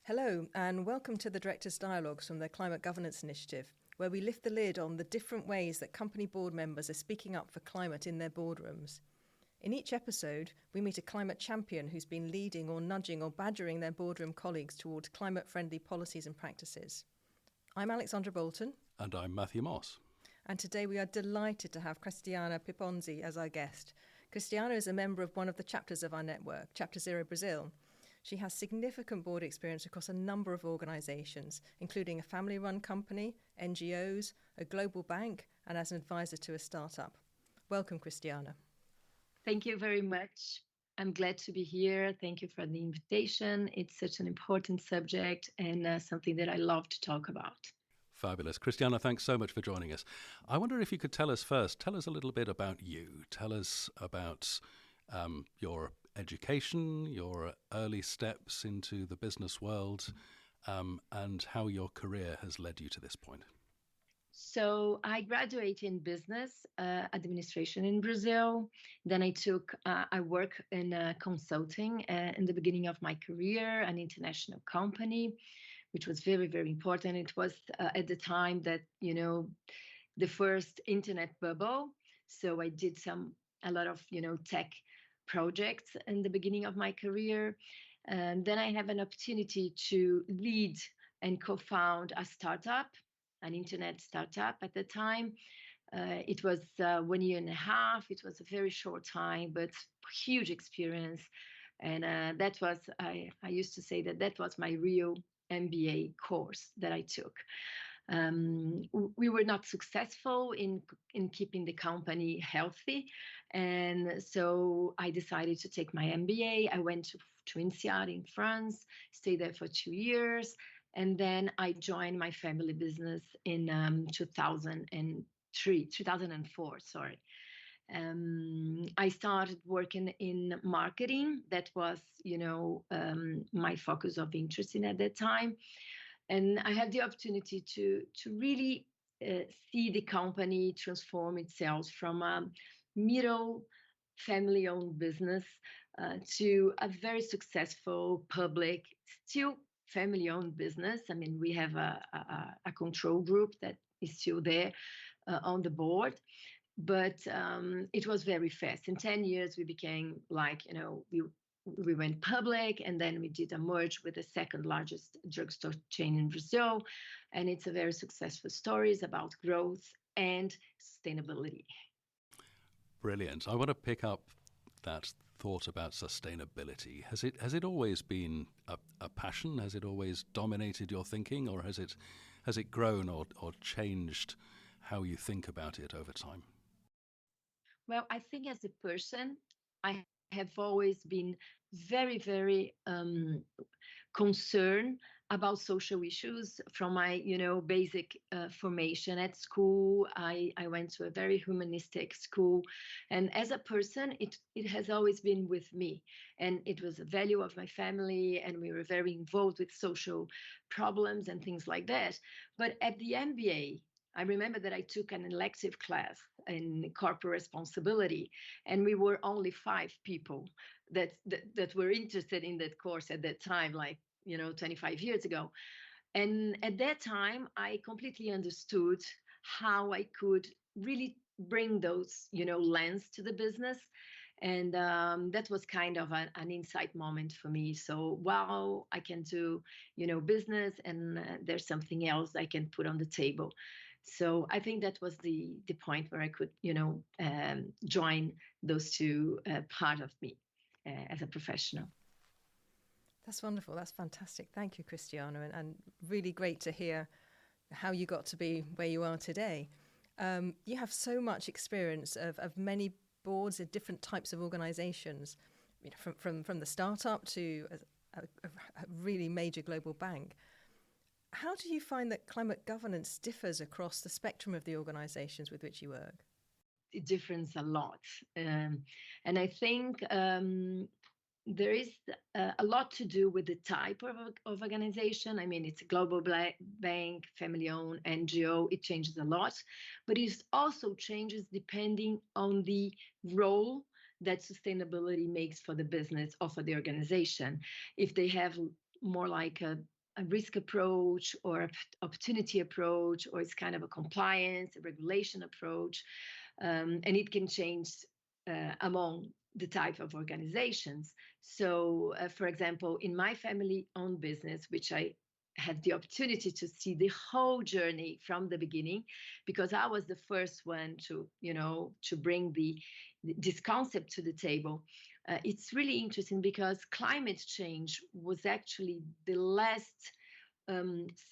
Hello, and welcome to the Directors' Dialogues from the Climate Governance Initiative, where we lift the lid on the different ways that company board members are speaking up for climate in their boardrooms. In each episode, we meet a climate champion who's been leading or nudging or badgering their boardroom colleagues towards climate-friendly policies and practices. I'm Alexandra Bolton. And I'm Matthew Moss. And today we are delighted to have Cristiana Pipponzi as our guest. Cristiana is a member of one of the chapters of our network, Chapter Zero Brazil. She has significant board experience across a number of organisations, including a family-run company, NGOs, a global bank, and as an advisor to a startup. Welcome, Cristiana. Thank you very much. I'm glad to be here. Thank you for the invitation. It's such an important subject and something that I love to talk about. Fabulous. Cristiana, thanks so much for joining us. I wonder if you could tell us a little bit about you. Tell us about your education, your early steps into the business world, and how your career has led you to this point. So I graduated in business administration in Brazil. Then I work in consulting in the beginning of my career, an international company, which was very, very important. It was at the time that, the first internet bubble. So I did a lot of, tech projects in the beginning of my career. And then I have an opportunity to lead and co-found a startup, an internet startup at the time. It was 1 year and a half. It was a very short time, but huge experience. And I used to say that was my real MBA course that I took. We were not successful in keeping the company healthy. And so I decided to take my MBA. I went to INSEAD in France, stayed there for 2 years. And then I joined my family business in 2004. I started working in marketing. That was, my focus of interest at that time. And I had the opportunity to really see the company transform itself from a middle family-owned business to a very successful public, still family-owned business. I mean, we have a control group that is still there on the board, but it was very fast. In 10 years, we became we went public, and then we did a merge with the second largest drugstore chain in Brazil. And it's a very successful story. It's about growth and sustainability. Brilliant. I want to pick up that thought about sustainability. Has it always been a passion? Has it always dominated your thinking, or has it grown or changed how you think about it over time? Well, I think as a person, I have always been very, very concerned about social issues from my, basic formation at school. I went to a very humanistic school, and as a person, it has always been with me, and it was a value of my family, and we were very involved with social problems and things like that. But at the MBA, I remember that I took an elective class in corporate responsibility, and we were only 5 people that were interested in that course at that time, 25 years ago. And at that time, I completely understood how I could really bring those, lens to the business. And that was kind of an insight moment for me. So, wow, I can do, business, and there's something else I can put on the table. So I think that was the point where I could, join those two part of me as a professional. That's wonderful. That's fantastic. Thank you, Cristiana, and really great to hear how you got to be where you are today. You have so much experience of many boards of different types of organisations, from the startup to a really major global bank. How do you find that climate governance differs across the spectrum of the organisations with which you work? It differs a lot. And I think there is a lot to do with the type of organization. I mean, it's a global bank, family-owned, NGO. It changes a lot. But it also changes depending on the role that sustainability makes for the business or for the organization. If they have more like a a risk approach or an opportunity approach, or it's kind of a compliance, a regulation approach. And it can change among the type of organizations. So, for example, in my family-owned business, which I had the opportunity to see the whole journey from the beginning, because I was the first one to, to bring this concept to the table. It's really interesting because climate change was actually the last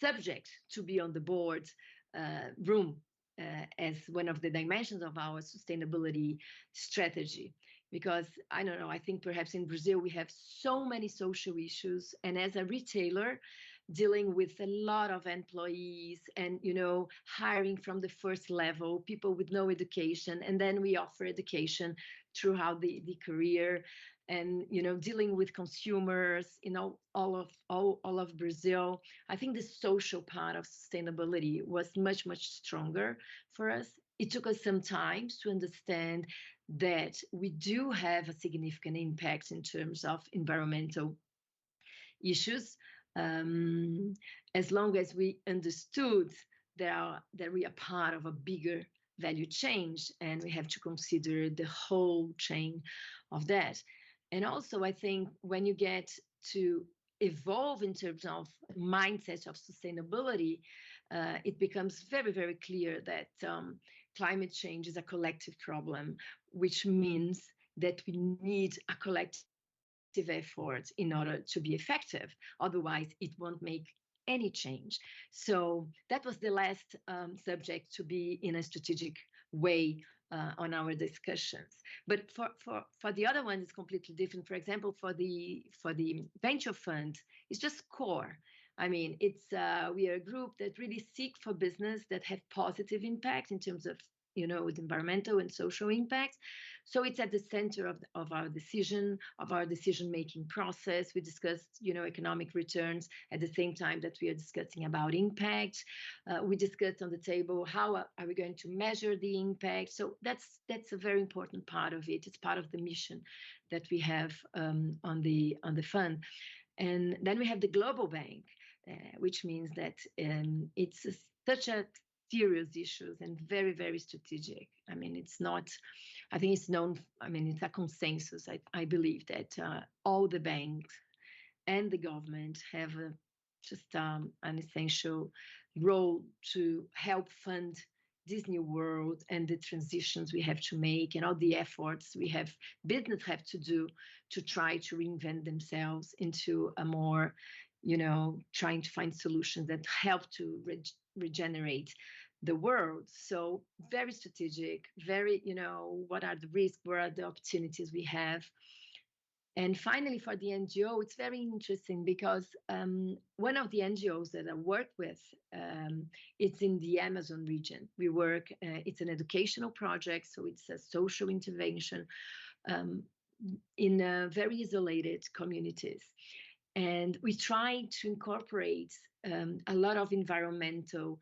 subject to be on the board room as one of the dimensions of our sustainability strategy. Because I don't know, I think perhaps in Brazil we have so many social issues, and as a retailer, dealing with a lot of employees and hiring from the first level, people with no education, and then we offer education throughout the career, and dealing with consumers, all of Brazil. I think the social part of sustainability was much stronger for us. It took us some time to understand that we do have a significant impact in terms of environmental issues, as long as we understood that we are part of a bigger value chain, and we have to consider the whole chain of that. And also, I think when you get to evolve in terms of mindset of sustainability, it becomes very clear that climate change is a collective problem, which means that we need a collective effort in order to be effective. Otherwise, it won't make any change. So that was the last subject to be in a strategic way on our discussions. But for the other one, it's completely different. For example, for the venture fund, it's just core. I mean, we are a group that really seek for business that have positive impact in terms of with environmental and social impact. So it's at the center of our decision-making process. We discussed, economic returns at the same time that we are discussing about impact. We discussed on the table, how are we going to measure the impact? So that's a very important part of it. It's part of the mission that we have on the fund. And then we have the global bank, which means that it's such a serious issues and very strategic. I mean, I think it's known, it's a consensus. I believe that all the banks and the government have just an essential role to help fund this new world and the transitions we have to make, and all the efforts business have to do to try to reinvent themselves into a more, trying to find solutions that help to regenerate the world. So very strategic, very, what are the risks, what are the opportunities we have. And finally, for the NGO, it's very interesting because one of the NGOs that I work with, it's in the Amazon region. We work, it's an educational project, so it's a social intervention in very isolated communities. And we try to incorporate a lot of environmental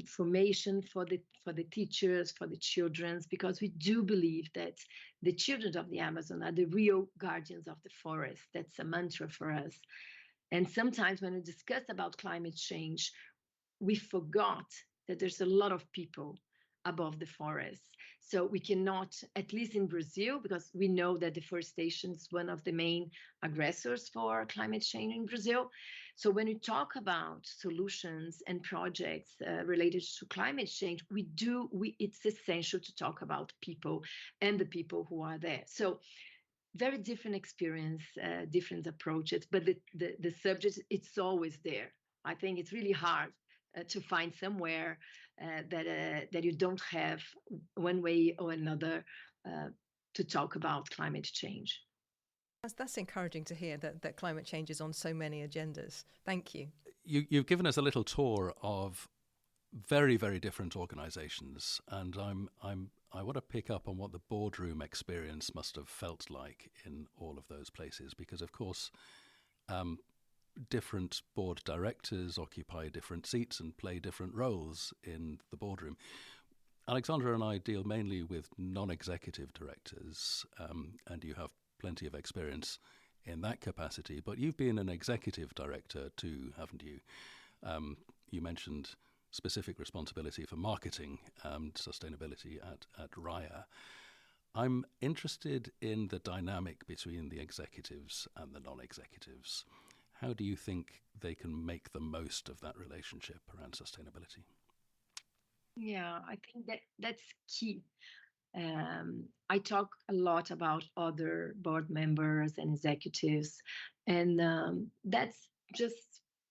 formation for the teachers, for the children, because we do believe that the children of the Amazon are the real guardians of the forest. That's a mantra for us. And sometimes when we discuss about climate change, we forgot that there's a lot of people above the forests. So we cannot, at least in Brazil, because we know that deforestation is one of the main aggressors for climate change in Brazil. So when we talk about solutions and projects related to climate change, it's essential to talk about people and the people who are there. So very different experience, different approaches, but the subject, it's always there. I think it's really hard to find somewhere that you don't have one way or another to talk about climate change. That's encouraging to hear that climate change is on so many agendas. Thank you. You've given us a little tour of very, very different organisations, and I want to pick up on what the boardroom experience must have felt like in all of those places, because of course different board directors occupy different seats and play different roles in the boardroom. Alexandra and I deal mainly with non-executive directors, and you have plenty of experience in that capacity, but you've been an executive director too, haven't you? You mentioned specific responsibility for marketing and sustainability at Raya. I'm interested in the dynamic between the executives and the non-executives. How do you think they can make the most of that relationship around sustainability? Yeah, I think that's key. I talk a lot about other board members and executives, and that's just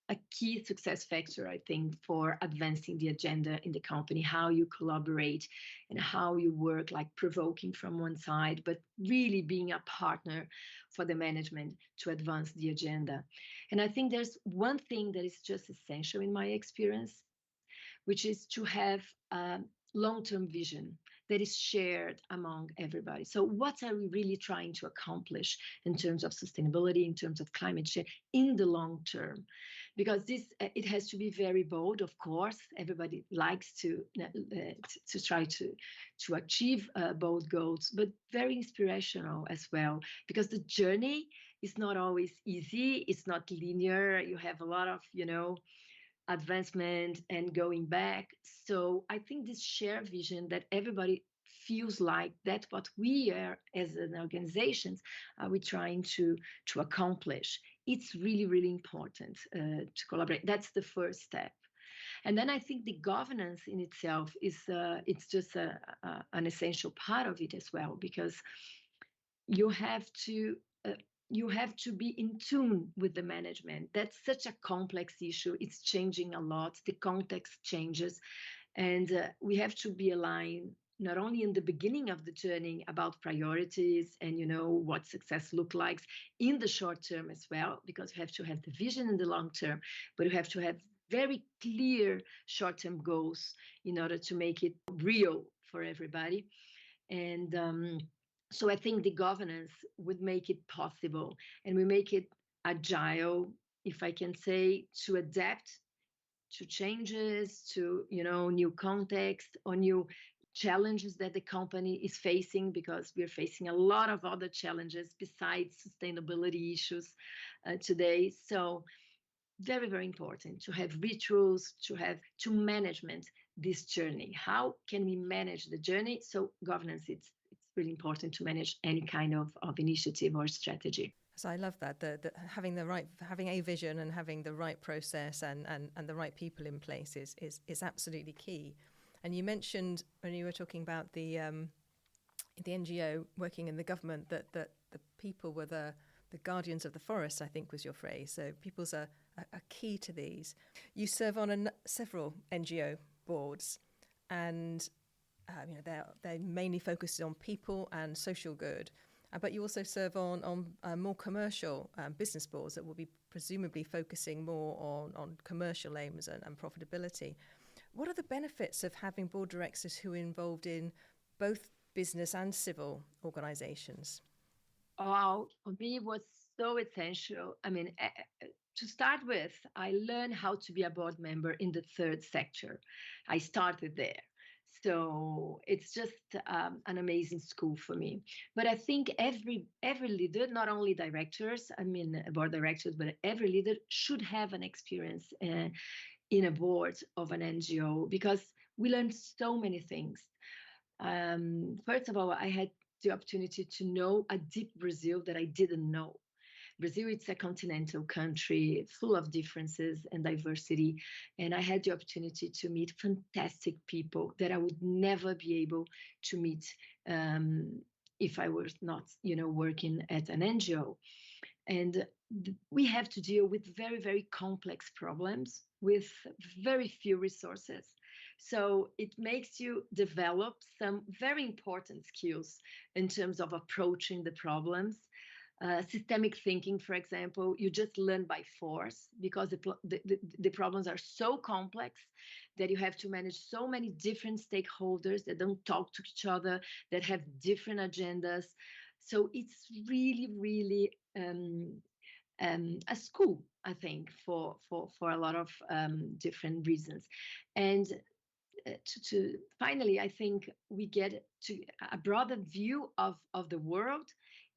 a key success factor, I think, for advancing the agenda in the company, how you collaborate and how you work, like provoking from one side, but really being a partner for the management to advance the agenda. And I think there's one thing that is just essential in my experience, which is to have a long-term vision that is shared among everybody. So what are we really trying to accomplish in terms of sustainability, in terms of climate change in the long term? Because this, it has to be very bold, of course. Everybody likes to try to achieve bold goals, but very inspirational as well, because the journey is not always easy. It's not linear. You have a lot of, advancement and going back. So I think this shared vision that everybody feels like that's what we are as an organizations are we trying to accomplish. It's really, really important to collaborate. That's the first step. And then I think the governance in itself is it's just an essential part of it as well, because you have to uh, you have to be in tune with the management. That's such a complex issue. It's changing a lot. The context changes, and we have to be aligned not only in the beginning of the journey about priorities and what success looks like in the short term as well, because you have to have the vision in the long term, but you have to have very clear short-term goals in order to make it real for everybody. And so I think the governance would make it possible, and we make it agile, if I can say, to adapt to changes, to new context or new challenges that the company is facing, because we're facing a lot of other challenges besides sustainability issues today. So very, very important to have rituals, to management this journey. How can we manage the journey? So governance, it's really important to manage any kind of initiative or strategy. So I love that, the having a vision and having the right process and the right people in place is absolutely key. And you mentioned when you were talking about the NGO working in the government that the people were the guardians of the forest, I think was your phrase. So people's are key to these. You serve on several NGO boards, and they're mainly focused on people and social good. But you also serve on more commercial business boards that will be presumably focusing more on commercial aims and profitability. What are the benefits of having board directors who are involved in both business and civil organizations? Oh, for me, it was so essential. I mean, to start with, I learned how to be a board member in the third sector. I started there. So it's just an amazing school for me. But I think every leader, not only directors, board directors, but every leader should have an experience in a board of an NGO, because we learn so many things. First of all, I had the opportunity to know a deep Brazil that I didn't know. Brazil, it's a continental country full of differences and diversity. And I had the opportunity to meet fantastic people that I would never be able to meet if I was not, working at an NGO. And we have to deal with very, very complex problems with very few resources. So it makes you develop some very important skills in terms of approaching the problems. Systemic thinking, for example, you just learn by force, because the problems are so complex that you have to manage so many different stakeholders that don't talk to each other, that have different agendas. So it's really, really a school, I think, for a lot of different reasons. And finally, I think we get to a broader view of the world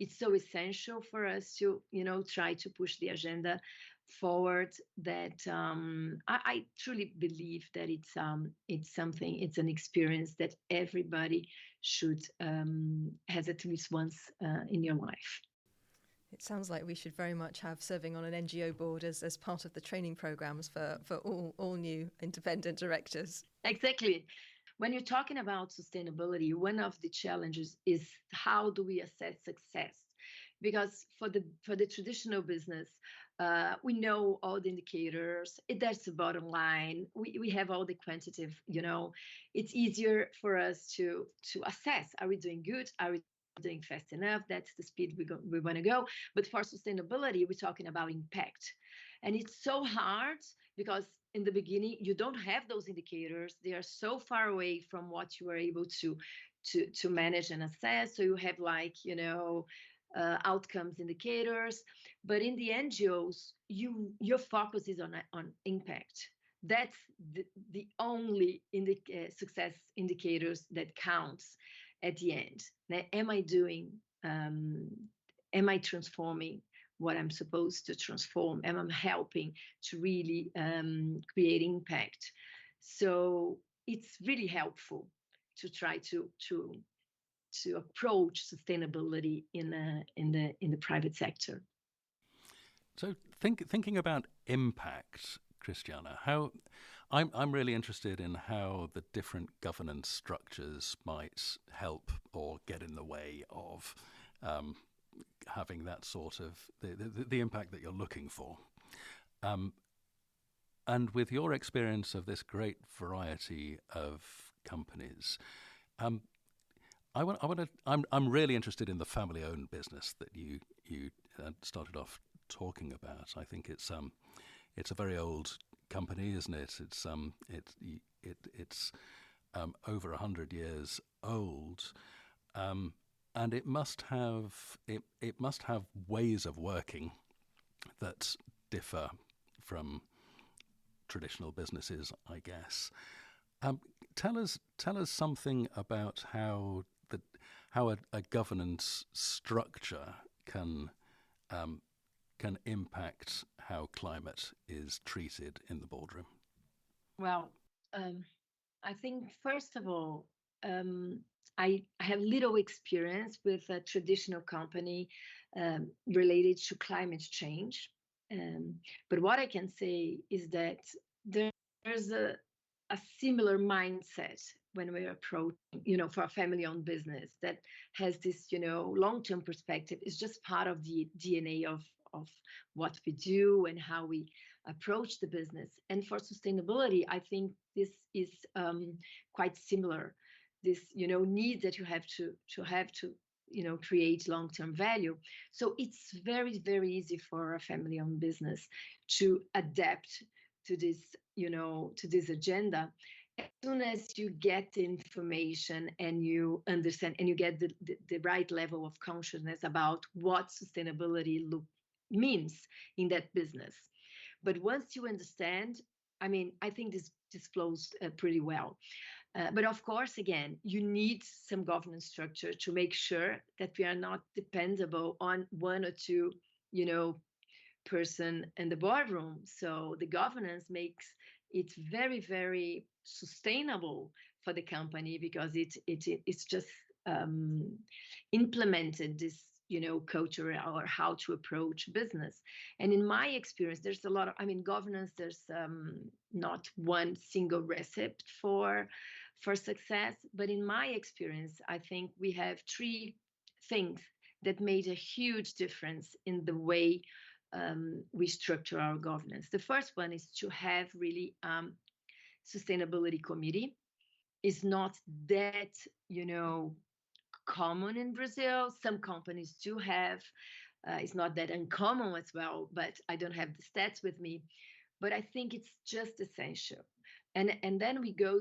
it's so essential for us to, try to push the agenda forward, that I truly believe that it's an experience that everybody should has at least once in your life. It sounds like we should very much have serving on an NGO board as part of the training programs for all new independent directors. Exactly. When you're talking about sustainability, one of the challenges is how do we assess success? Because for the traditional business, we know all the indicators. That's the bottom line. We have all the quantitative. It's easier for us to assess. Are we doing good? Are we doing fast enough? That's the speed we want to go. But for sustainability, we're talking about impact, and it's so hard because in the beginning you don't have those indicators. They are so far away from what you are able to manage and assess. So you have outcomes indicators, but in the NGOs, your focus is on impact. That's the only success indicators that counts at the end. Now, am I transforming what I'm supposed to transform? Am I helping to really create impact? So it's really helpful to try to approach sustainability in the private sector. So thinking about impact, Cristiana, I'm really interested in how the different governance structures might help or get in the way of having that sort of the impact that you're looking for. And with your experience of this great variety of companies, I'm really interested in the family-owned business that you started off talking about. I think it's a very old company, isn't it? It's over 100 years old, and it must have ways of working that differ from traditional businesses, I guess. Tell us something about how a governance structure can impact how climate is treated in the boardroom. Well, I think first of all, I have little experience with a traditional company related to climate change. But what I can say is that there's a similar mindset when we approach, for a family-owned business that has this, long-term perspective. Is just part of the DNA of what we do and how we approach the business. And for sustainability, I think this is quite similar. This, need that you have to create long-term value. So it's very, very easy for a family-owned business to adapt to this, to this agenda. As soon as you get the information and you understand and you get the right level of consciousness about what sustainability means in that business. But once you understand, I think this flows pretty well. But of course, again, you need some governance structure to make sure that we are not dependable on one or two, person in the boardroom. So the governance makes it very, very sustainable for the company because it's just implemented this, culture or how to approach business. And in my experience, there's a lot of, governance, there's not one single recipe for success. But in my experience, I think we have three things that made a huge difference in the way we structure our governance. The first one is to have really sustainability committee. Is not that, common in Brazil. Some companies do have. It's not that uncommon as well, but I don't have the stats with me. But I think it's just essential. And then we go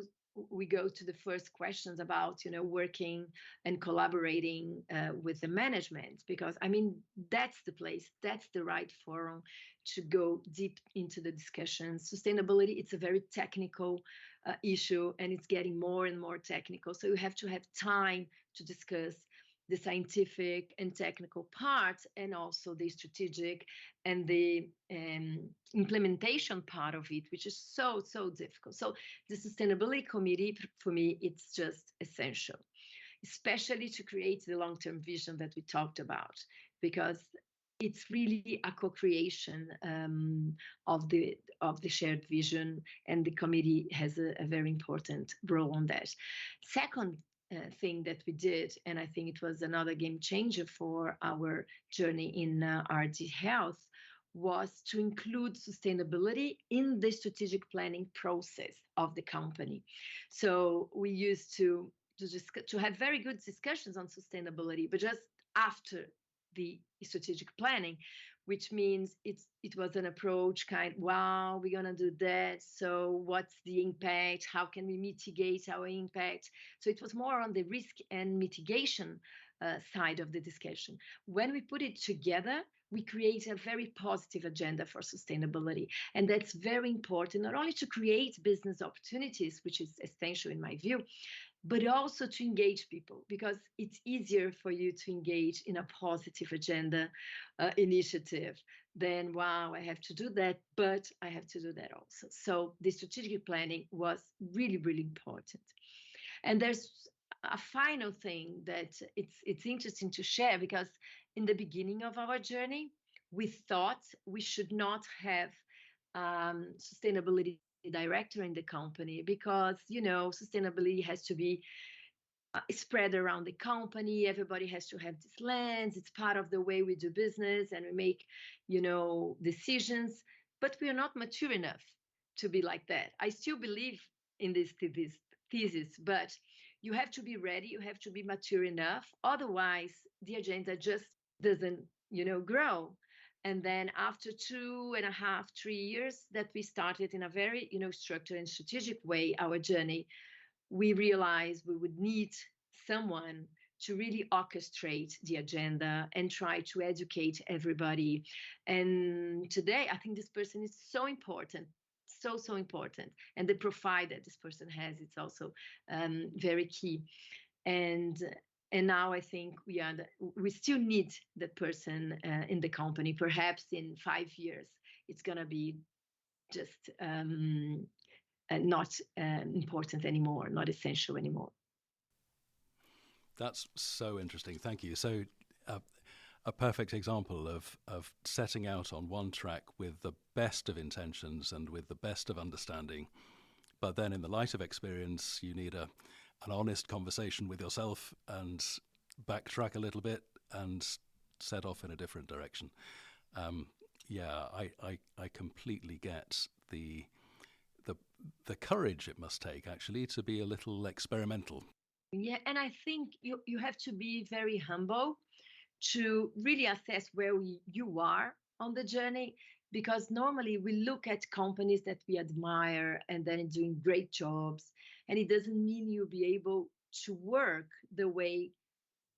to the first questions about, working and collaborating with the management, because that's the place, that's the right forum to go deep into the discussion. Sustainability, it's a very technical issue, and it's getting more and more technical. So you have to have time to discuss the scientific and technical part, and also the strategic and the implementation part of it, which is so difficult. So the sustainability committee, for me, it's just essential, especially to create the long-term vision that we talked about, because it's really a co-creation of the shared vision, and the committee has a very important role on that. Second thing that we did, and I think it was another game changer for our journey in RD Health, was to include sustainability in the strategic planning process of the company. So we used to have very good discussions on sustainability, but just after the strategic planning, which means it was an approach wow, we're going to do that. So what's the impact? How can we mitigate our impact? So it was more on the risk and mitigation side of the discussion. When we put it together, we create a very positive agenda for sustainability. And that's very important, not only to create business opportunities, which is essential in my view, but also to engage people, because it's easier for you to engage in a positive agenda initiative than, wow, I have to do that, but I have to do that also. So the strategic planning was really, really important. And there's a final thing that it's interesting to share, because in the beginning of our journey, we thought we should not have sustainability director in the company, because sustainability has to be spread around the company. Everybody has to have this lens. It's part of the way we do business and we make decisions, but we are not mature enough to be like that. I still believe in this thesis, but you have to be ready, you have to be mature enough, otherwise the agenda just doesn't grow. And then after 2.5, 3 years that we started in a very, structured and strategic way, our journey, we realized we would need someone to really orchestrate the agenda and try to educate everybody. And today, I think this person is so important, so important. And the profile that this person has, it's also very key. And now I think we still need that person in the company. Perhaps in 5 years, it's going to be just not important anymore, not essential anymore. That's so interesting. Thank you. So a perfect example of setting out on one track with the best of intentions and with the best of understanding, but then in the light of experience, you need an honest conversation with yourself and backtrack a little bit and set off in a different direction. I completely get the courage it must take, actually, to be a little experimental. Yeah, and I think you have to be very humble to really assess where you are on the journey, because normally we look at companies that we admire and then doing great jobs, and it doesn't mean you'll be able to work the way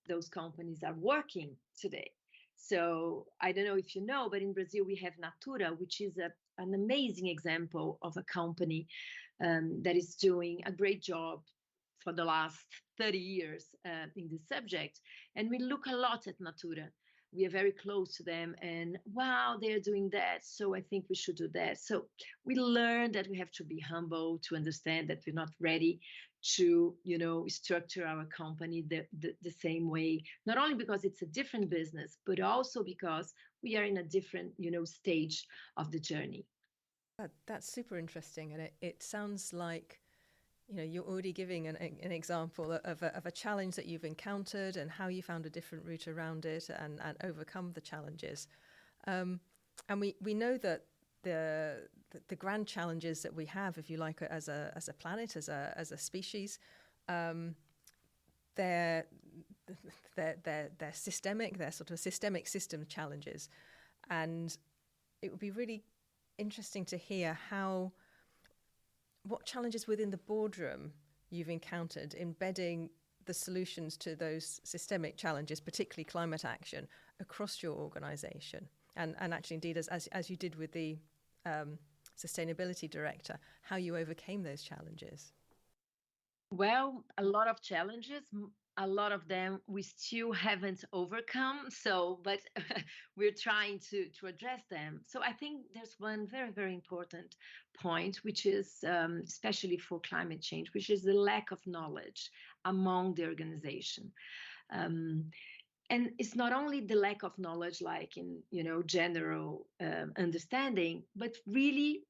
those companies are working today. So I don't know if you know, but in Brazil we have Natura, which is an amazing example of a company that is doing a great job for the last 30 years in this subject. And we look a lot at Natura. We are very close to them, and wow, they're doing that, so I think we should do that. So we learned that we have to be humble, to understand that we're not ready to structure our company the same way, not only because it's a different business, but also because we are in a different stage of the journey. That's super interesting, and it sounds like you're already giving an example of a challenge that you've encountered and how you found a different route around it and overcome the challenges. And we know that the grand challenges that we have, if you like, as a planet, as a species, they're systemic. They're sort of systemic system challenges, and it would be really interesting to hear what challenges within the boardroom you've encountered embedding the solutions to those systemic challenges, particularly climate action, across your organization. And actually, indeed, as you did with the sustainability director, how you overcame those challenges. Well, a lot of challenges. a lot of them we still haven't overcome. So, but we're trying to address them. So I think there's one very, very important point, which is especially for climate change, which is the lack of knowledge among the organization. Um, and it's not only the lack of knowledge, like in general understanding, but really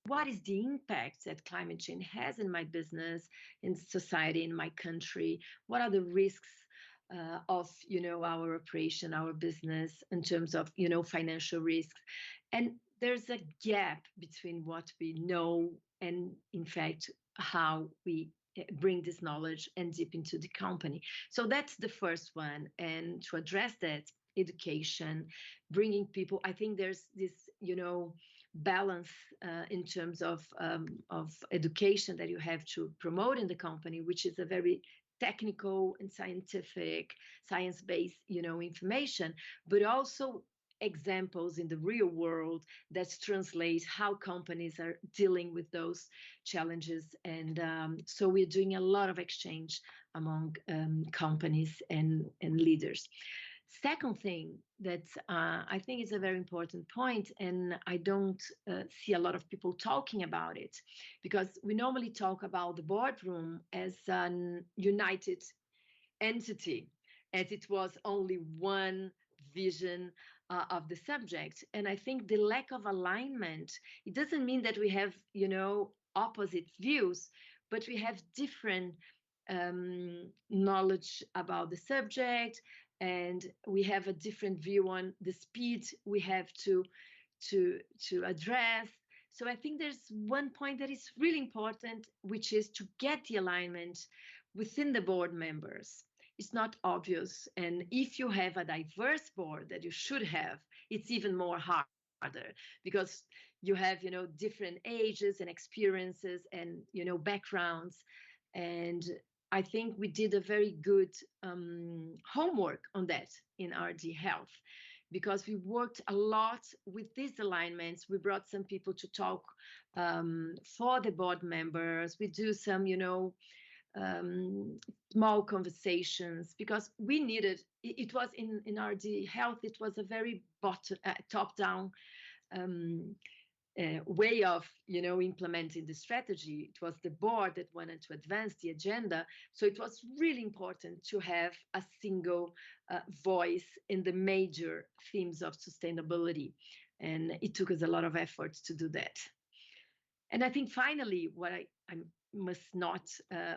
what is the impact that climate change has in my business, in society, in my country? What are the risks of our operation, our business, in terms of financial risks? And there's a gap between what we know and, in fact, how we bring this knowledge and deep into the company. So that's the first one. And to address that, education, bringing people. I think there's this balance in terms of education that you have to promote in the company, which is a very technical and scientific, science-based, information, but also examples in the real world that translate how companies are dealing with those challenges. And so we're doing a lot of exchange among companies and leaders. Second thing that I think is a very important point, and I don't see a lot of people talking about it, because we normally talk about the boardroom as an united entity, as it was only one vision of the subject. And I think the lack of alignment, it doesn't mean that we have, opposite views, but we have different knowledge about the subject, and we have a different view on the speed we have to address. So I think there's one point that is really important, which is to get the alignment within the board members. It's not obvious, and if you have a diverse board that you should have, it's even more harder, because you have different ages and experiences and backgrounds. And I think we did a very good homework on that in RD Health, because we worked a lot with these alignments. We brought some people to talk for the board members. We do some, small conversations, because we needed, it was in RD Health, it was a very top-down way of implementing the strategy. It was the board that wanted to advance the agenda, so it was really important to have a single voice in the major themes of sustainability, and it took us a lot of effort to do that. And I think finally, what I must not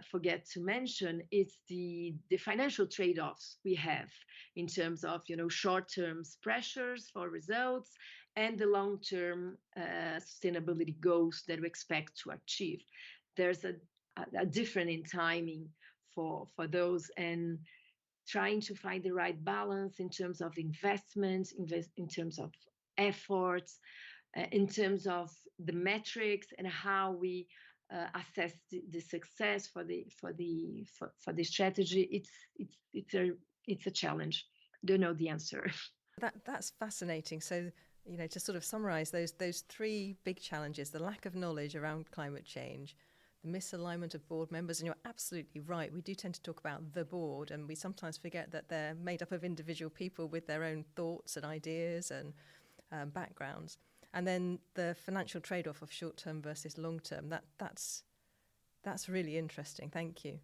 forget to mention is the financial trade-offs we have in terms of short-term pressures for results and the long-term sustainability goals that we expect to achieve. There's a difference in timing for those, and trying to find the right balance in terms of investment, in terms of efforts, in terms of the metrics and how we assess the success for the strategy. It's a challenge. Don't know the answer. That's fascinating. So, to sort of summarize those three big challenges: the lack of knowledge around climate change, the misalignment of board members, and you're absolutely right. We do tend to talk about the board, and we sometimes forget that they're made up of individual people with their own thoughts and ideas and backgrounds. And then the financial trade-off of short-term versus long-term, that's really interesting. Thank you.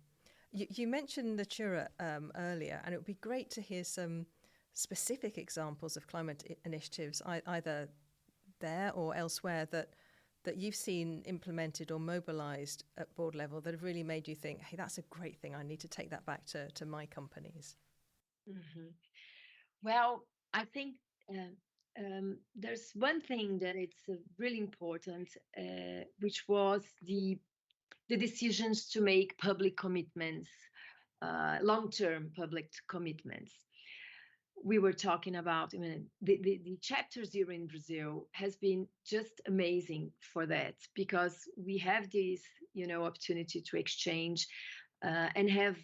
You mentioned Natura earlier, and it would be great to hear some specific examples of climate initiatives, either there or elsewhere, that you've seen implemented or mobilized at board level that have really made you think, hey, that's a great thing. I need to take that back to my companies. Mm-hmm. Well, I think there's one thing that it's really important, which was the decisions to make public commitments, long-term public commitments. We were talking about, the Chapter Zero in Brazil has been just amazing for that, because we have this, opportunity to exchange and have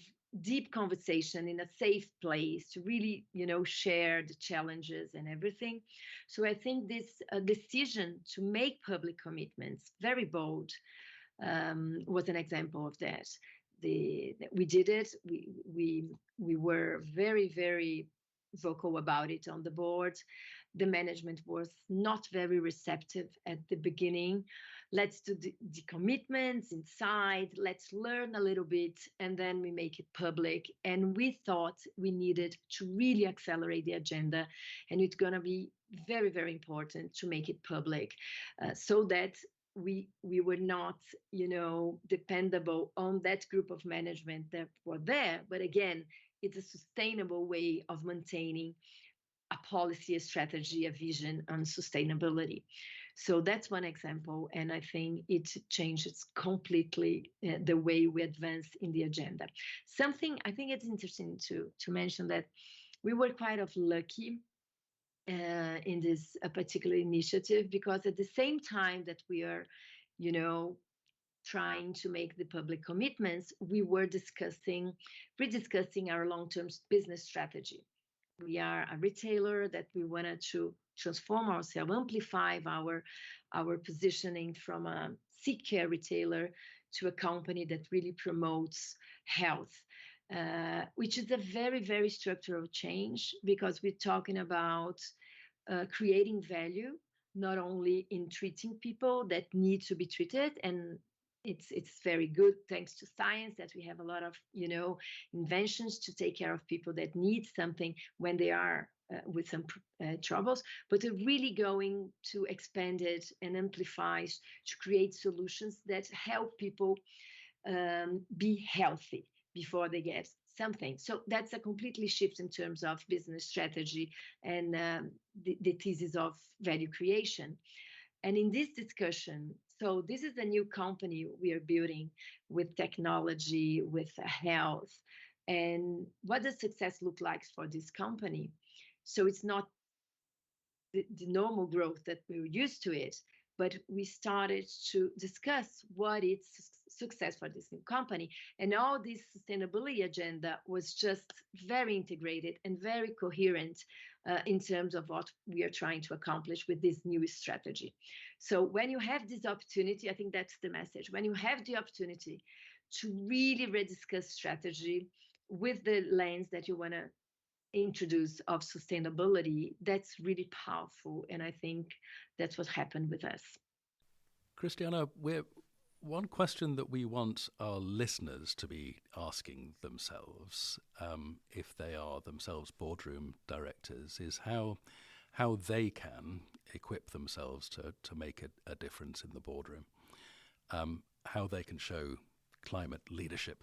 deep conversation in a safe place to really, share the challenges and everything. So I think this decision to make public commitments, very bold, was an example of that. we did it. We were very, very vocal about it on the board. The management was not very receptive at the beginning. Let's do the commitments inside, let's learn a little bit, and then we make it public. And we thought we needed to really accelerate the agenda, and it's going to be very, very important to make it public, so that we were not, dependable on that group of management that were there. But again, it's a sustainable way of maintaining a policy, a strategy, a vision on sustainability. So that's one example, and I think it changes completely the way we advance in the agenda. Something I think it's interesting to mention, that we were quite of lucky in this particular initiative, because at the same time that we are, trying to make the public commitments, we were rediscussing our long-term business strategy. We are a retailer that we wanted to transform ourselves, amplify our positioning from a sick care retailer to a company that really promotes health, which is a very, very structural change, because we're talking about creating value, not only in treating people that need to be treated. And it's very good, thanks to science, that we have a lot of inventions to take care of people that need something when they are with some troubles, but are really going to expand it and amplify to create solutions that help people be healthy before they get something. So that's a completely shift in terms of business strategy and the thesis of value creation. And in this discussion, so this is a new company we are building with technology, with health. And what does success look like for this company? So it's not the normal growth that we were used to it, but we started to discuss what is success for this new company. And all this sustainability agenda was just very integrated and very coherent in terms of what we are trying to accomplish with this new strategy. So when you have this opportunity, I think that's the message. When you have the opportunity to really rediscuss strategy with the lens that you want to introduce of sustainability, that's really powerful. And I think that's what happened with us. Cristiana, one question that we want our listeners to be asking themselves, if they are themselves boardroom directors, is how they can equip themselves to make a difference in the boardroom, how they can show climate leadership.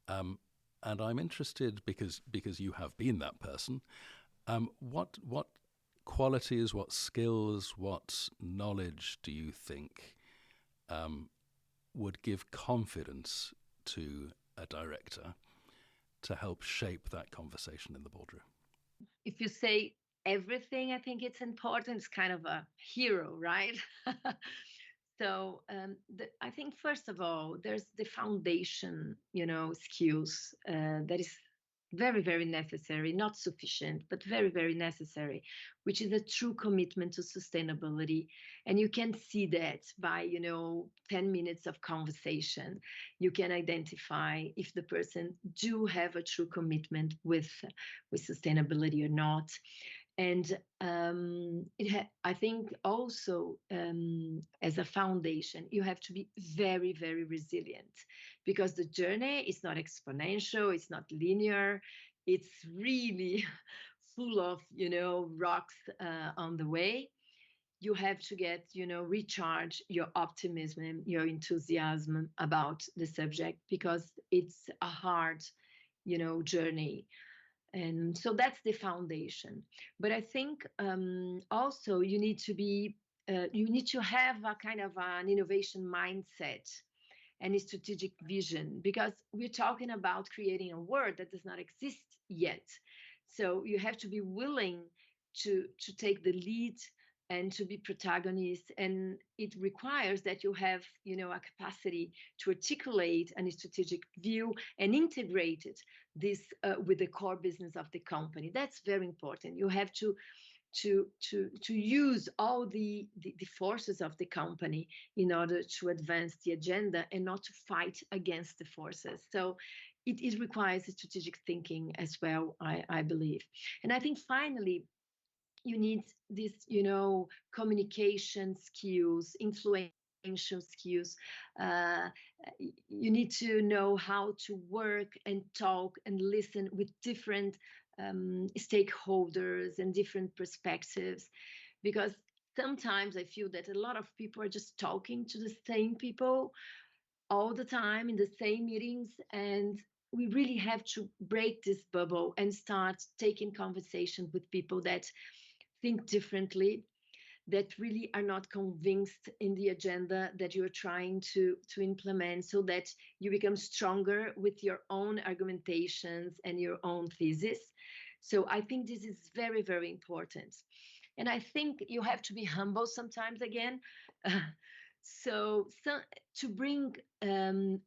And I'm interested, because you have been that person, what qualities, what skills, what knowledge do you think would give confidence to a director to help shape that conversation in the boardroom? If you say everything, I think it's important. It's kind of a hero, right? So I think, first of all, there's the foundation, skills that is very, very necessary, not sufficient, but very, very necessary, which is a true commitment to sustainability. And you can see that by, 10 minutes of conversation. You can identify if the person do have a true commitment with sustainability or not. And I think also as a foundation, you have to be very, very resilient, because the journey is not exponential, it's not linear, it's really full of, rocks on the way. You have to get, recharge your optimism, your enthusiasm about the subject, because it's a hard, journey. And so that's the foundation. But I think also you need to have a kind of an innovation mindset and a strategic vision, because we're talking about creating a world that does not exist yet. So you have to be willing to take the lead and to be protagonist, and it requires that you have a capacity to articulate a strategic view and integrate it this with the core business of the company. That's very important. You have to to use all the forces of the company in order to advance the agenda and not to fight against the forces. So it requires strategic thinking as well, I believe. And I think finally, you need this, communication skills, influential skills. Uh, you need to know how to work and talk and listen with different stakeholders and different perspectives, because sometimes I feel that a lot of people are just talking to the same people all the time in the same meetings, and we really have to break this bubble and start taking conversation with people that think differently, that really are not convinced in the agenda that you're trying to implement, so that you become stronger with your own argumentations and your own thesis. So I think this is very, very important. And I think you have to be humble sometimes again. So to bring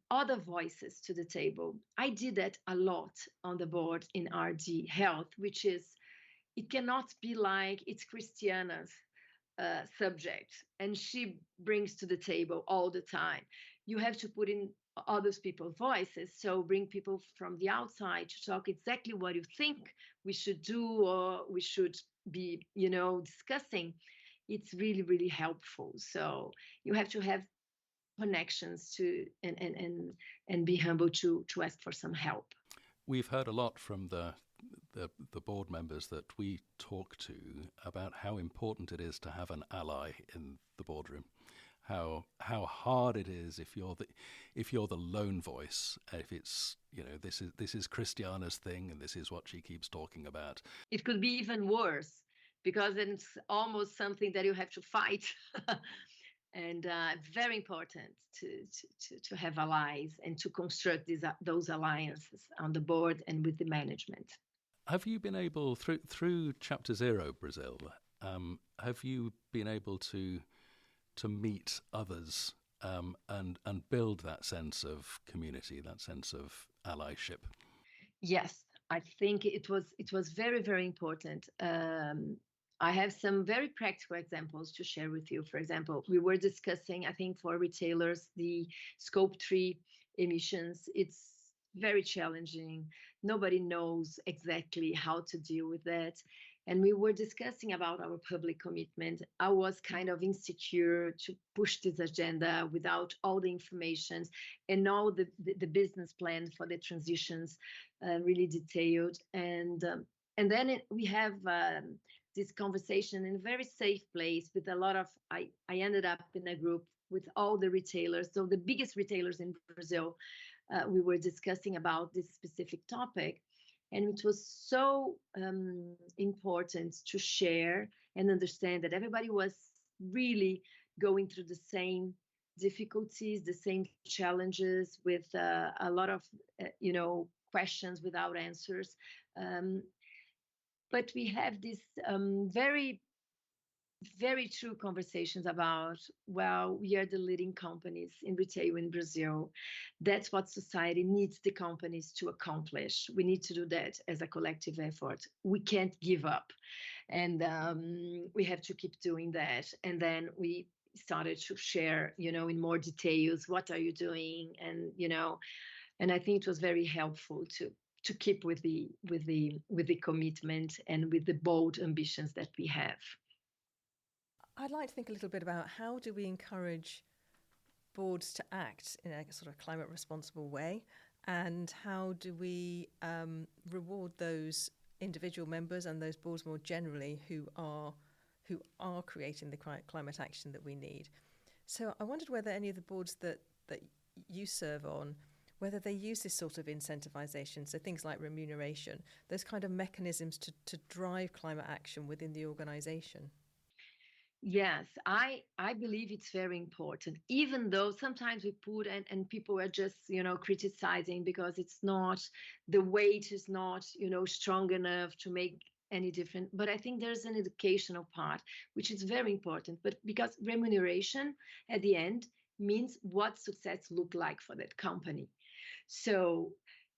other voices to the table. I did that a lot on the board in RD Health, which is, it cannot be like it's Cristiana's subject and she brings to the table all the time. You have to put in other people's voices. So bring people from the outside to talk exactly what you think we should do or we should be, discussing. It's really, really helpful. So you have to have connections to and be humble to ask for some help. We've heard a lot from the board members that we talk to about how important it is to have an ally in the boardroom. How hard it is if you're the lone voice. If it's this is Cristiana's thing and this is what she keeps talking about. It could be even worse, because it's almost something that you have to fight. And very important to have allies and to construct those alliances on the board and with the management. Have you been able, through Chapter Zero Brazil, have you been able to meet others and build that sense of community, that sense of allyship? Yes, I think it was very, very important. I have some very practical examples to share with you. For example, we were discussing, I think for retailers, the Scope 3 emissions. It's very challenging. Nobody knows exactly how to deal with that. And we were discussing about our public commitment. I was kind of insecure to push this agenda without all the information and all the business plan for the transitions really detailed. And then we have this conversation in a very safe place with a lot of, I ended up in a group with all the retailers. So the biggest retailers in Brazil, we were discussing about this specific topic. And it was so important to share and understand that everybody was really going through the same difficulties, the same challenges, with a lot of, questions without answers. But we have these very, very true conversations about, well, we are the leading companies in retail in Brazil. That's what society needs the companies to accomplish. We need to do that as a collective effort. We can't give up. And we have to keep doing that. And then we started to share, in more details, what are you doing? And, and I think it was very helpful to keep with the commitment and with the bold ambitions that we have. I'd like to think a little bit about how do we encourage boards to act in a sort of climate responsible way, and how do we reward those individual members and those boards more generally who are creating the climate action that we need. So I wondered whether any of the boards that you serve on, whether they use this sort of incentivization, so things like remuneration, those kind of mechanisms to drive climate action within the organization. Yes, I believe it's very important, even though sometimes we put and people are just, criticizing because it's not, the weight is not, strong enough to make any difference. But I think there's an educational part, which is very important. But because remuneration at the end means what success look like for that company. So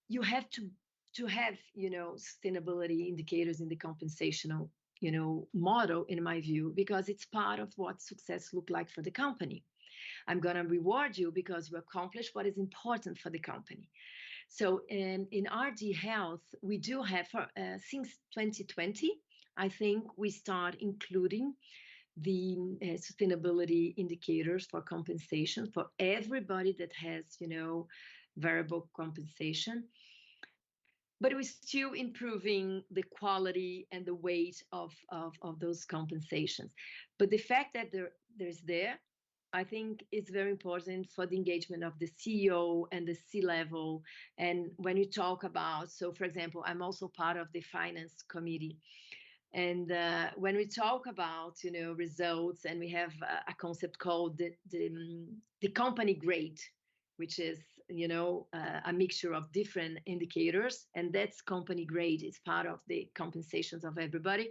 you have to have, sustainability indicators in the compensation model, in my view, because it's part of what success look like for the company. I'm going to reward you because you accomplished what is important for the company. So in RD Health, we do have, since 2020, I think we start including the sustainability indicators for compensation for everybody that has, variable compensation. But we're still improving the quality and the weight of those compensations. But the fact that there's there, I think it's very important for the engagement of the CEO and the C-level. And when you talk about, so for example, I'm also part of the finance committee. And when we talk about, results, and we have a concept called the company grade, which is, a mixture of different indicators, and that's company grade. It's part of the compensations of everybody.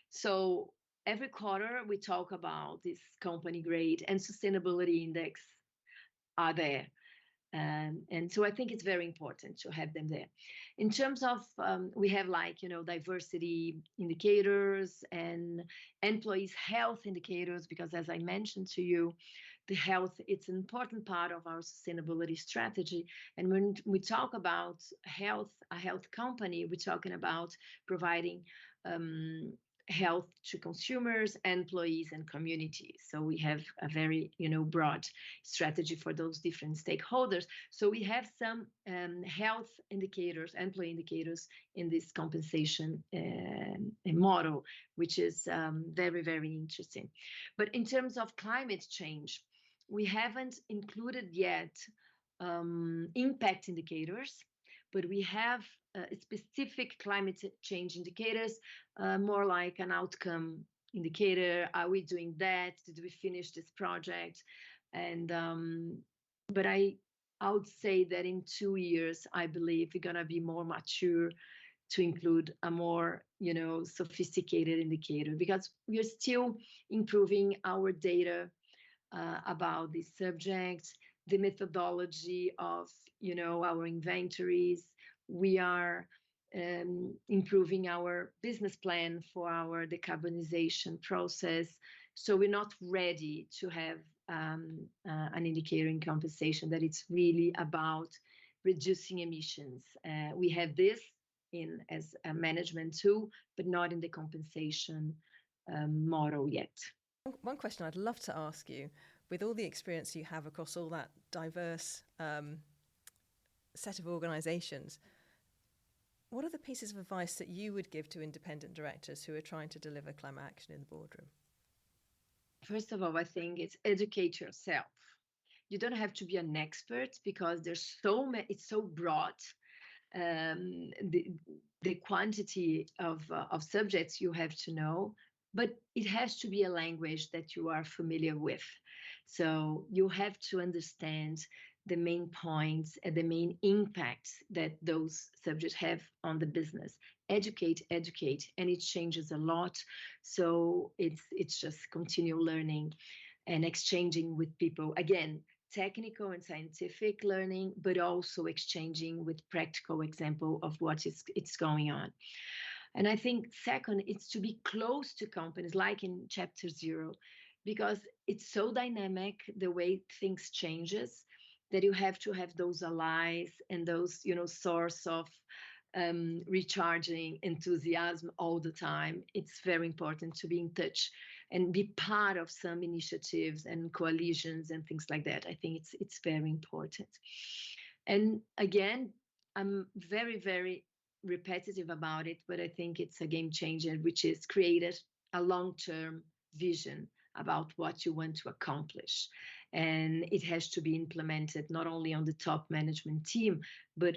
So every quarter we talk about this company grade and sustainability index are there. And so I think it's very important to have them there. In terms of, we have diversity indicators and employees' health indicators, because as I mentioned to you, the health, it's an important part of our sustainability strategy. And when we talk about health, a health company, we're talking about providing health to consumers, employees, and communities. So we have a very, broad strategy for those different stakeholders. So we have some health indicators, employee indicators in this compensation model, which is very, very interesting. But in terms of climate change, we haven't included yet impact indicators, but we have specific climate change indicators, more like an outcome indicator. Are we doing that? Did we finish this project? And but I would say that in 2 years, I believe we're gonna be more mature to include a more, sophisticated indicator, because we are still improving our data about these subjects, the methodology of, our inventories. We are improving our business plan for our decarbonization process. So we're not ready to have an indicator in compensation that it's really about reducing emissions. We have this in as a management tool, but not in the compensation model yet. One question I'd love to ask you, with all the experience you have across all that diverse set of organisations, what are the pieces of advice that you would give to independent directors who are trying to deliver climate action in the boardroom? First of all, I think it's educate yourself. You don't have to be an expert, because there's so many, it's so broad. The quantity of subjects you have to know, but it has to be a language that you are familiar with. So you have to understand the main points and the main impacts that those subjects have on the business. Educate, and it changes a lot. So it's just continue learning and exchanging with people. Again, technical and scientific learning, but also exchanging with practical example of what it's going on. And I think second, it's to be close to companies, like in Chapter 0, because it's so dynamic, the way things changes, that you have to have those allies and those, source of recharging enthusiasm all the time. It's very important to be in touch and be part of some initiatives and coalitions and things like that. I think it's very important. And again, I'm very, very repetitive about it, but I think it's a game changer, which is create a long-term vision about what you want to accomplish. And it has to be implemented not only on the top management team, but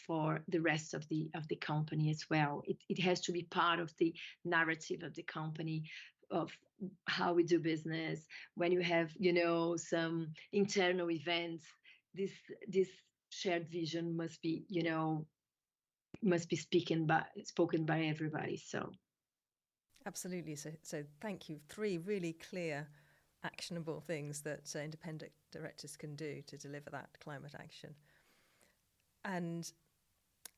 for the rest of the company as well. It has to be part of the narrative of the company, of how we do business. When you have, some internal events, this shared vision must be, spoken by everybody. So absolutely. So thank you. 3 really clear, actionable things that independent directors can do to deliver that climate action. And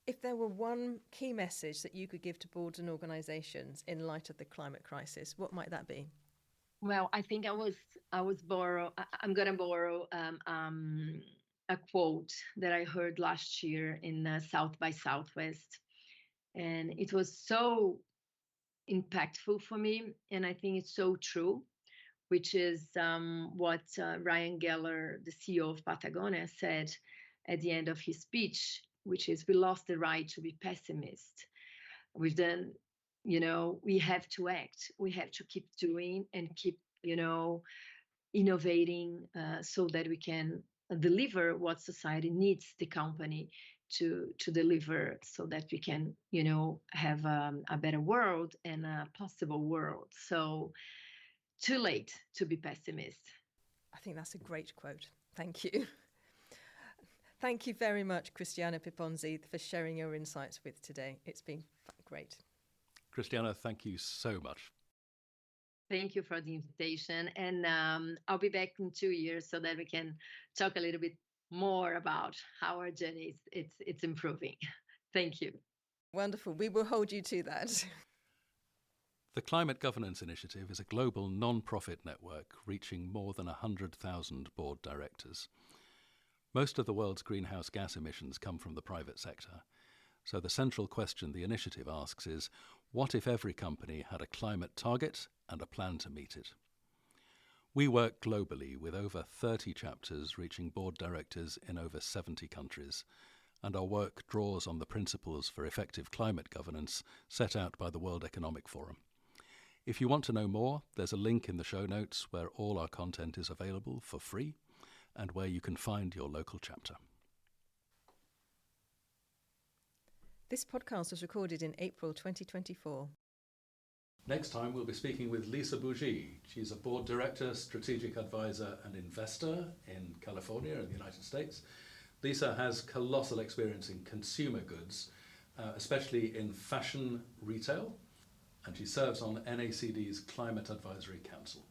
If there were one key message that you could give to boards and organisations in light of the climate crisis, what might that be? Well, I think I'm gonna borrow a quote that I heard last year in South by Southwest, and it was so impactful for me, and I think it's so true, which is what Ryan Geller, the CEO of Patagonia, said at the end of his speech, which is, we lost the right to be pessimist. We've done, we have to act. We have to keep doing and keep, innovating so that we can deliver what society needs the company to deliver, so that we can, have a better world and a possible world. So too late to be pessimist. I think that's a great quote. Thank you. Thank you very much, Cristiana Pipponzi, for sharing your insights with today. It's been great. Cristiana, thank you so much. Thank you for the invitation. And I'll be back in 2 years so that we can talk a little bit more about how our journey it's improving. Thank you. Wonderful. We will hold you to that. The Climate Governance Initiative is a global non-profit network reaching more than 100,000 board directors. Most of the world's greenhouse gas emissions come from the private sector. So the central question the initiative asks is, what if every company had a climate target and a plan to meet it? We work globally with over 30 chapters reaching board directors in over 70 countries, and our work draws on the principles for effective climate governance set out by the World Economic Forum. If you want to know more, there's a link in the show notes where all our content is available for free and where you can find your local chapter. This podcast was recorded in April 2024. Next time we'll be speaking with Lisa Bougie. She's a board director, strategic advisor and investor in California in the United States. Lisa has colossal experience in consumer goods, especially in fashion retail, and she serves on NACD's Climate Advisory Council.